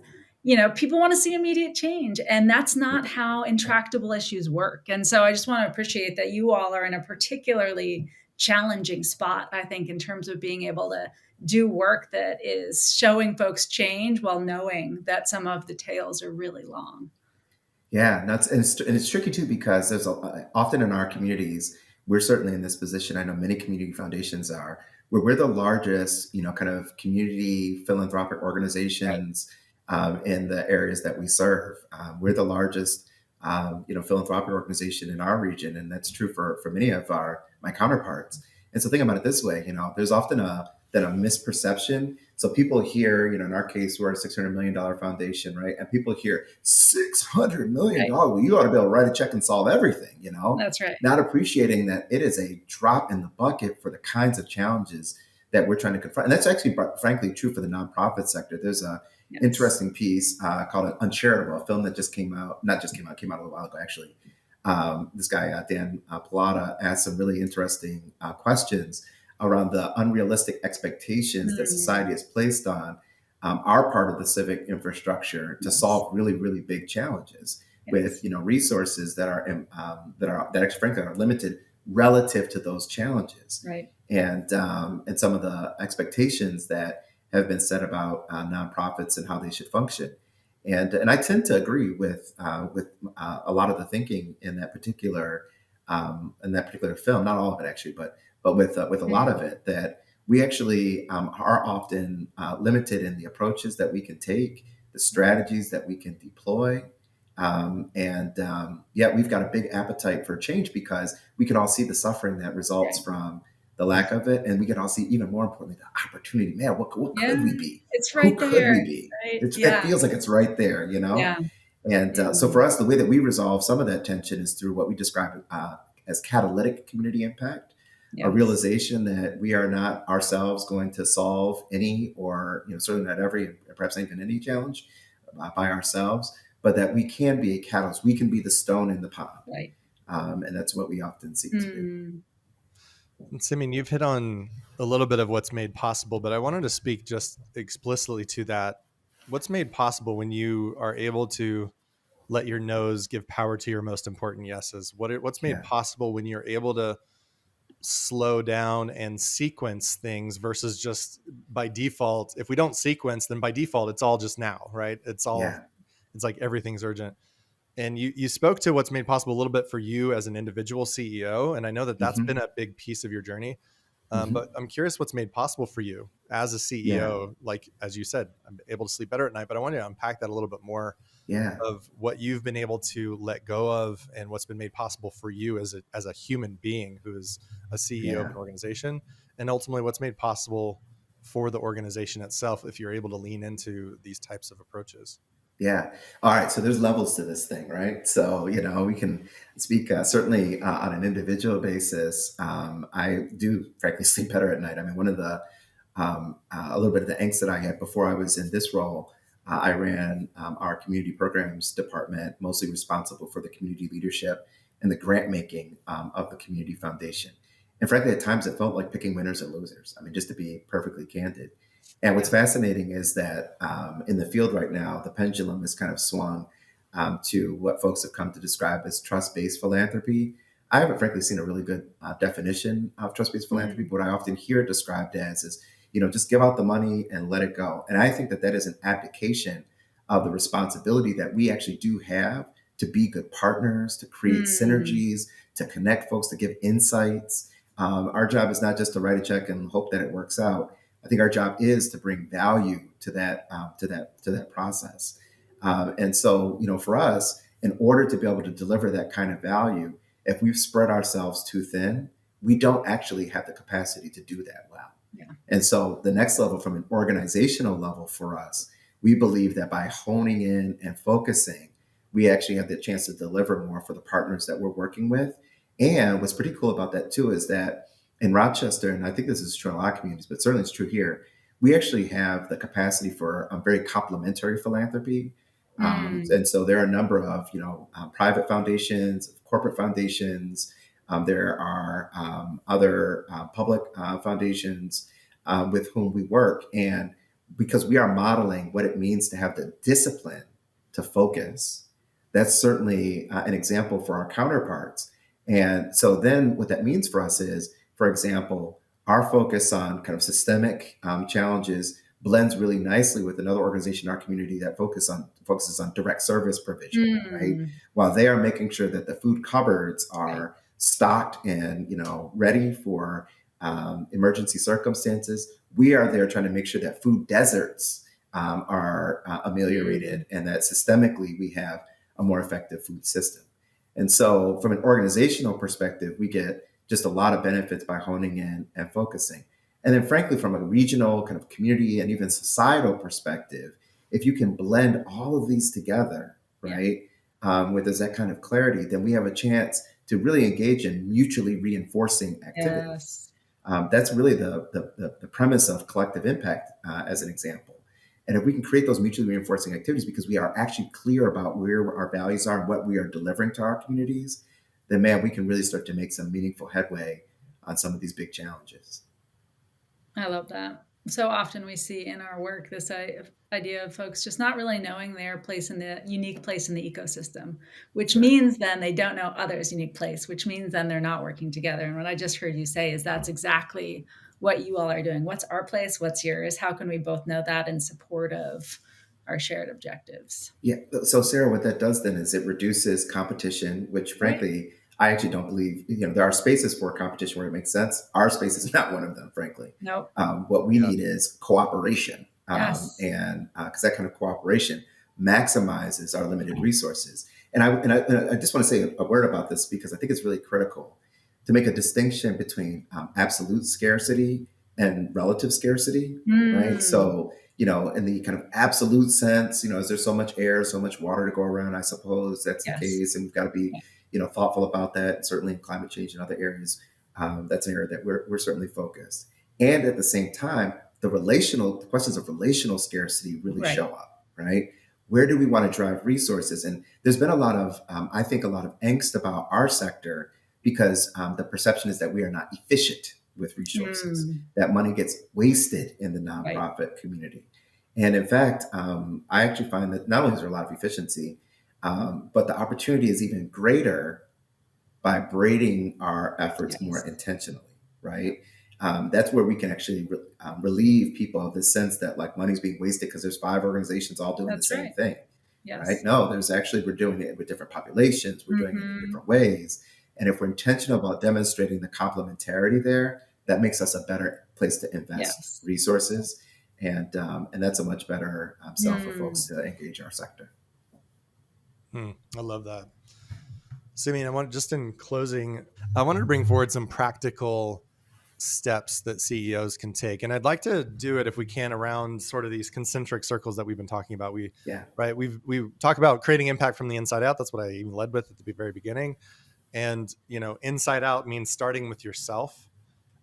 people want to see immediate change, and that's not how intractable issues work. And so I just want to appreciate that you all are in a particularly challenging spot, I think, in terms of being able to do work that is showing folks change while knowing that some of the tails are really long.
Yeah, and it's tricky too because often in our communities, we're certainly in this position. I know many community foundations are, where we're the largest, kind of community philanthropic
Right.
organizations in the areas that we serve. We're the largest, philanthropic organization in our region, and that's true for many of my counterparts. And so think about it this way, there's often than a misperception. So people hear, in our case, we're a $600 million foundation, right? And people hear $600 million.
Right.
Well, you ought to be able to write a check and solve everything,
That's right.
not appreciating that it is a drop in the bucket for the kinds of challenges that we're trying to confront. And that's actually, frankly, true for the nonprofit sector. There's a interesting piece called Uncharitable, a film that came out a little while ago, actually. This guy, Dan Pallotta, asked some really interesting questions around the unrealistic expectations that society has placed on our part of the civic infrastructure to solve really, really big challenges with resources that are actually frankly are limited relative to those challenges,
right?
And some of the expectations that have been set about nonprofits and how they should function. And I tend to agree with a lot of the thinking in that particular film. Not all of it actually, but with a lot of it, that we actually are often limited in the approaches that we can take, the strategies that we can deploy, yet we've got a big appetite for change because we can all see the suffering that results from the lack of it, and we can all see, even more importantly, the opportunity. Man, what could we be?
It's right there.
Who could we be?
Right?
It feels like it's right there,
Yeah.
And so for us, the way that we resolve some of that tension is through what we describe as catalytic community impact, a realization that we are not ourselves going to solve any, or certainly not every, perhaps not even any challenge by ourselves, but that we can be a catalyst. We can be the stone in the pond,
right?
And that's what we often seek to do.
Simeon, you've hit on a little bit of what's made possible, but I wanted to speak just explicitly to that. What's made possible when you are able to let your no's give power to your most important yeses? What's made possible when you're able to slow down and sequence things versus just by default? If we don't sequence, then by default, it's all just now, right? It's like everything's urgent. And you spoke to what's made possible a little bit for you as an individual CEO. And I know that that's been a big piece of your journey. But I'm curious what's made possible for you as a CEO. Like, as you said, I'm able to sleep better at night, but I want you to unpack that a little bit more of what you've been able to let go of and what's been made possible for you as a human being who is a CEO of an organization, and ultimately what's made possible for the organization itself if you're able to lean into these types of approaches.
Yeah. All right. So there's levels to this thing, right? So, we can speak certainly on an individual basis. I do frankly sleep better at night. I mean, one of the, a little bit of the angst that I had before I was in this role, I ran our community programs department, mostly responsible for the community leadership and the grant making of the community foundation. And frankly, at times it felt like picking winners and losers. I mean, just to be perfectly candid. And what's fascinating is that in the field right now, the pendulum has kind of swung to what folks have come to describe as trust-based philanthropy. I haven't frankly seen a really good definition of trust-based philanthropy, but what I often hear it described as is, just give out the money and let it go. And I think that is an abdication of the responsibility that we actually do have to be good partners, to create synergies, to connect folks, to give insights. Our job is not just to write a check and hope that it works out. I think our job is to bring value to that process. And so, for us, in order to be able to deliver that kind of value, if we've spread ourselves too thin, we don't actually have the capacity to do that well. Yeah. And so the next level, from an organizational level for us, we believe that by honing in and focusing, we actually have the chance to deliver more for the partners that we're working with. And what's pretty cool about that too is that in Rochester, and I think this is true in a lot of communities, but certainly it's true here, we actually have the capacity for a very complementary philanthropy. And so there are a number of, private foundations, corporate foundations. There are other public foundations with whom we work. And because we are modeling what it means to have the discipline to focus, that's certainly an example for our counterparts. And so then what that means for us is, for example, our focus on kind of systemic challenges blends really nicely with another organization in our community that focuses on direct service provision, right? While they are making sure that the food cupboards are stocked and ready for emergency circumstances, we are there trying to make sure that food deserts are ameliorated and that systemically we have a more effective food system. And so from an organizational perspective, we get just a lot of benefits by honing in and focusing. And then frankly, from a regional kind of community and even societal perspective, if you can blend all of these together, right, where there's that kind of clarity, then we have a chance to really engage in mutually reinforcing activities.
Yes.
That's really the premise of collective impact, as an example. And if we can create those mutually reinforcing activities because we are actually clear about where our values are and what we are delivering to our communities, then man, we can really start to make some meaningful headway on some of these big challenges.
I love that. So often we see in our work this idea of folks just not really knowing their place in the unique place in the ecosystem, which
That's right.
means then they don't know others' unique place, which means then they're not working together. And what I just heard you say is that's exactly what you all are doing. What's our place? What's yours? How can we both know that in support of our shared objectives?
Yeah. So Sarah, what that does then is it reduces competition, which
Right.
frankly, I actually don't believe, there are spaces for competition where it makes sense. Our space is not one of them, frankly.
Nope.
What we
Yeah.
need is cooperation.
Yes.
And because that kind of cooperation maximizes our limited resources. And I just want to say a word about this because I think it's really critical to make a distinction between absolute scarcity and relative scarcity, right?
Mm.
So, in the kind of absolute sense, is there so much air, so much water to go around? I suppose that's the
Yes.
case, and we've got to be, thoughtful about that. And certainly in climate change and other areas, that's an area that we're certainly focused. And at the same time, the questions of relational scarcity really
Right.
show up, right? Where do we want to drive resources? And there's been a lot of, I think, a lot of angst about our sector because the perception is that we are not efficient with resources,
Mm.
that money gets wasted in the
Right.
nonprofit community. And in fact, I actually find that not only is there a lot of efficiency, but the opportunity is even greater by braiding our efforts more
Yes.
intentionally, right? That's where we can actually relieve people of the sense that like money's being wasted because there's 5 organizations all doing the
That's
same
right.
thing, right?
Yes.
No, there's actually, we're doing it with different populations, we're doing it in
Mm-hmm.
different ways. And if we're intentional about demonstrating the complementarity there, that makes us a better place to invest
Yes.
resources. And that's a much better sell for folks
Mm.
to engage our sector.
I love that. Simeon, just in closing, I wanted to bring forward some practical steps that CEOs can take. And I'd like to do it if we can around sort of these concentric circles that we've been talking about.
Yeah,
We talk about creating impact from the inside out. That's what I even led with at the very beginning. And, inside out means starting with yourself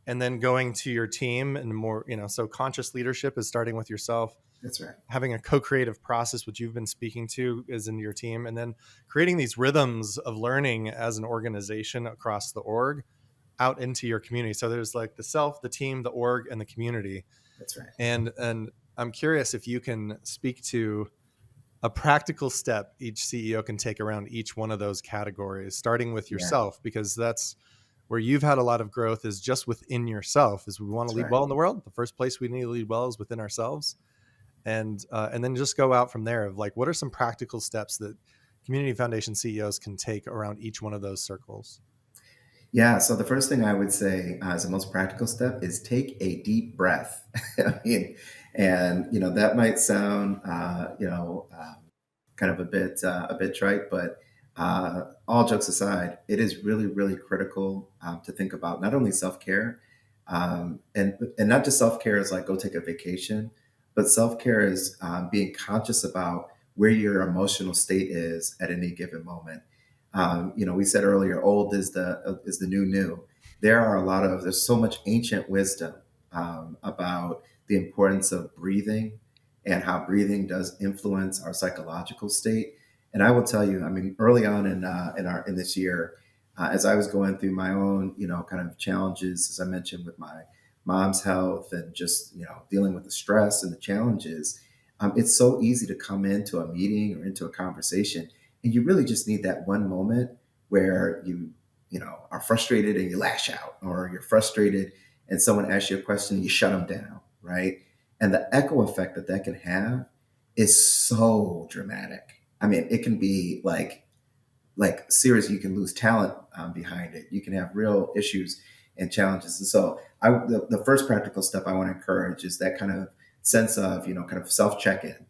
and then going to your team and more, so conscious leadership is starting with yourself,
that's right.
having a co-creative process, which you've been speaking to, is in your team, and then creating these rhythms of learning as an organization across the org out into your community. So there's like the self, the team, the org, and the community.
That's right.
And I'm curious if you can speak to a practical step each CEO can take around each one of those categories, starting with
Yeah,
yourself, because that's where you've had a lot of growth is just within yourself. Is we want to
that's
lead
right.
well in the world. The first place we need to lead well is within ourselves, and then just go out from there. Of like, what are some practical steps that community foundation CEOs can take around each one of those circles?
Yeah. So the first thing I would say as a most practical step is take a deep breath. I mean, and that might sound kind of a bit trite, but all jokes aside, it is really really critical to think about not only self care, and not just self care is like go take a vacation, but self care is being conscious about where your emotional state is at any given moment. We said earlier, old is the new. There's so much ancient wisdom about the importance of breathing and how breathing does influence our psychological state. And I will tell you, I mean, early on in this year, as I was going through my own, kind of challenges, as I mentioned, with my mom's health and just, dealing with the stress and the challenges, it's so easy to come into a meeting or into a conversation, and you really just need that one moment where you are frustrated and you lash out, or you're frustrated and someone asks you a question and you shut them down, right? And the echo effect that can have is so dramatic. I mean, it can be like serious. You can lose talent behind it. You can have real issues and challenges. And so, the first practical step I want to encourage is that kind of sense of kind of self check in,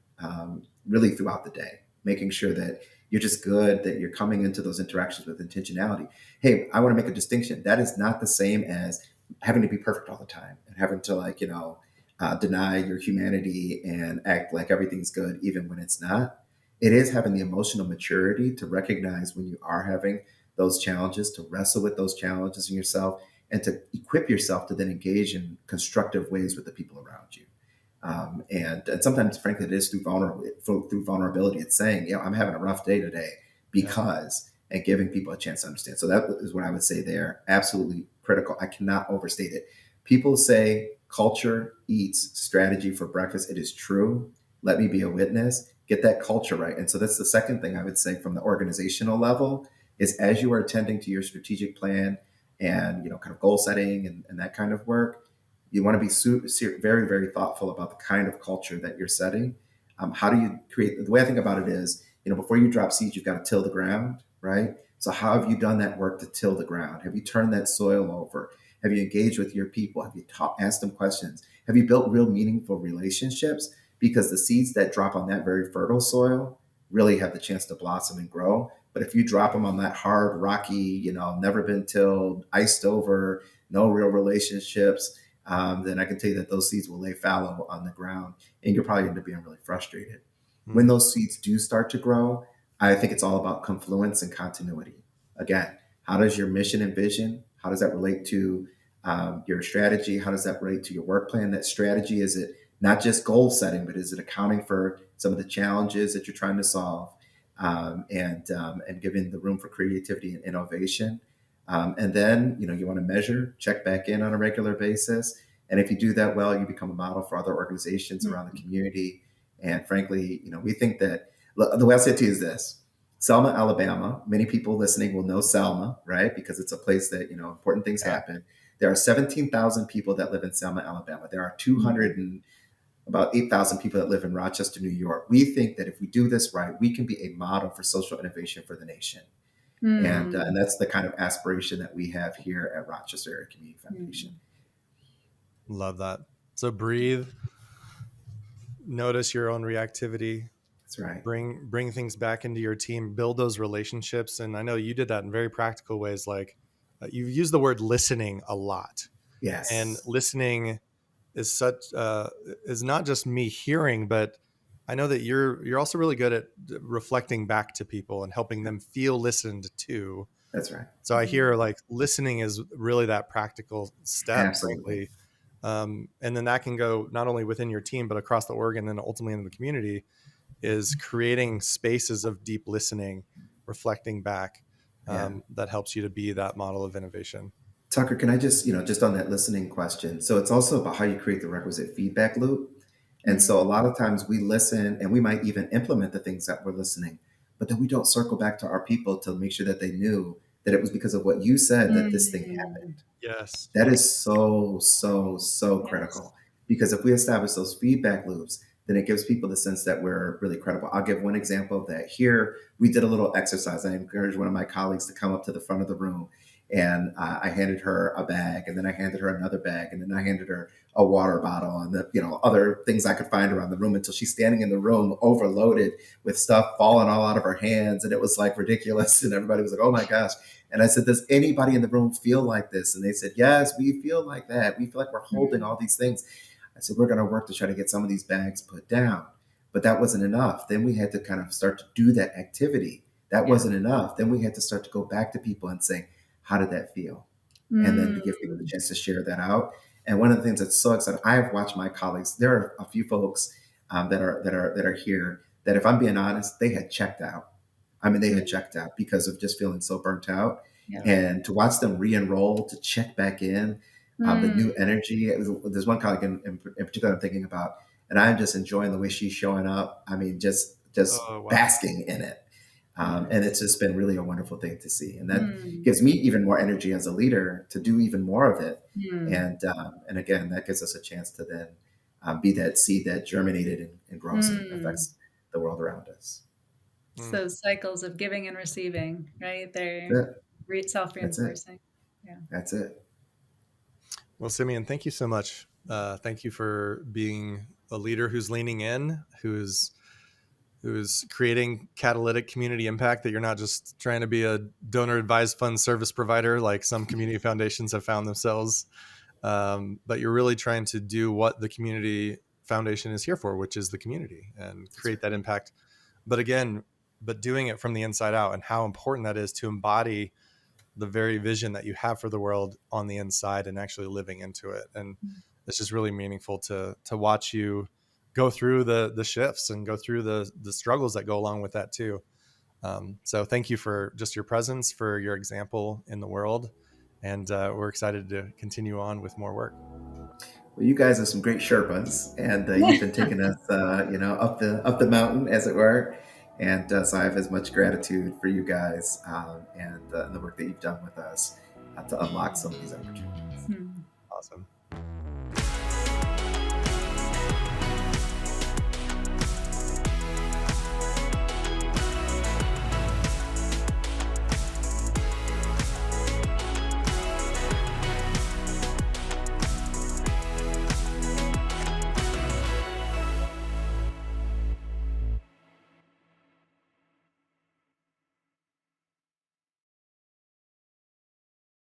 really throughout the day, making sure that you're just good, that you're coming into those interactions with intentionality. Hey, I want to make a distinction. That is not the same as having to be perfect all the time and having to deny your humanity and act like everything's good even when it's not. It is having the emotional maturity to recognize when you are having those challenges, to wrestle with those challenges in yourself, and to equip yourself to then engage in constructive ways with the people around you. And sometimes, frankly, it is through vulnerability. It's saying, I'm having a rough day today because, and giving people a chance to understand. So that is what I would say there. Absolutely critical. I cannot overstate it. People say culture eats strategy for breakfast. It is true. Let me be a witness. Get that culture right. And so that's the second thing I would say from the organizational level is as you are attending to your strategic plan and kind of goal setting and that kind of work, you want to be very, very thoughtful about the kind of culture that you're setting. How do you create? The way I think about it is, before you drop seeds, you've got to till the ground, right? So how have you done that work to till the ground? Have you turned that soil over? Have you engaged with your people? Have you asked them questions? Have you built real meaningful relationships? Because the seeds that drop on that very fertile soil really have the chance to blossom and grow. But if you drop them on that hard, rocky, never been tilled, iced over, no real relationships, then I can tell you that those seeds will lay fallow on the ground and you'll probably end up being really frustrated. When those seeds do start to grow, I think it's all about confluence and continuity. Again, how does your mission and vision, how does that relate to your strategy? How does that relate to your work plan? That strategy, is it not just goal setting, but is it accounting for some of the challenges that you're trying to solve and giving the room for creativity and innovation? And then, you want to measure, check back in on a regular basis. And if you do that well, you become a model for other organizations around the community. And frankly, we think that the way I'll say it to you is this: Selma, Alabama. Many people listening will know Selma, right? Because it's a place that, important things happen. There are 17,000 people that live in Selma, Alabama. There are 200 and about 8,000 people that live in Rochester, New York. We think that if we do this right, we can be a model for social innovation for the nation. And that's the kind of aspiration that we have here at Rochester Area Community Foundation.
Love that. So breathe, notice your own reactivity.
That's right.
Bring things back into your team, build those relationships. And I know you did that in very practical ways. Like you've used the word listening a lot.
Yes.
And listening is is not just me hearing, but I know that you're also really good at reflecting back to people and helping them feel listened to.
That's right.
So I hear like listening is really that practical step.
Absolutely.
And then that can go not only within your team, but across the org and then ultimately in the community, is creating spaces of deep listening, reflecting back, that helps you to be that model of innovation.
Tucker, can I just on that listening question? So it's also about how you create the requisite feedback loop. And so a lot of times we listen and we might even implement the things that we're listening, but then we don't circle back to our people to make sure that they knew that it was because of what you said that this thing happened.
Yes.
That is so critical, because if we establish those feedback loops, then it gives people the sense that we're really credible. I'll give one example of that. Here, we did a little exercise. I encouraged one of my colleagues to come up to the front of the room, and I handed her a bag, and then I handed her another bag, and then I handed her a water bottle and other things I could find around the room, until she's standing in the room overloaded with stuff falling all out of her hands. And it was like ridiculous. And everybody was like, oh my gosh. And I said, does anybody in the room feel like this? And they said, yes, we feel like that. We feel like we're holding all these things. I said, we're going to work to try to get some of these bags put down. But that wasn't enough. Then we had to kind of start to do that activity. That wasn't enough. Then we had to start to go back to people and say, how did that feel? And then to give people the chance to share that out. And one of the things that's so exciting, I've watched my colleagues. There are a few folks that are here that, if I'm being honest, they had checked out. I mean, they had checked out because of just feeling so burnt out. And to watch them re-enroll, to check back in, the new energy. There's one colleague in particular I'm thinking about, and I'm just enjoying the way she's showing up. I mean, just basking in it. And it's just been really a wonderful thing to see. And that gives me even more energy as a leader to do even more of it. And again, that gives us a chance to then be that seed that germinated and grows and affects the world around us.
It's those cycles of giving and receiving, right? They're self-reinforcing.
That's it.
Well, Simeon, thank you so much. Thank you for being a leader who's leaning in, who's creating catalytic community impact, that you're not just trying to be a donor advised fund service provider like some community foundations have found themselves but you're really trying to do what the community foundation is here for, which is the community, and create that impact. But doing it from the inside out, and how important that is to embody the very vision that you have for the world on the inside and actually living into it. And it's just really meaningful to watch you go through the shifts and go through the struggles that go along with that too. So thank you for just your presence, for your example in the world. And we're excited to continue on with more work.
Well, you guys are some great Sherpas, and you've been taking us, up the mountain, as it were. And so I have as much gratitude for you guys and the work that you've done with us to unlock some of these opportunities.
Awesome.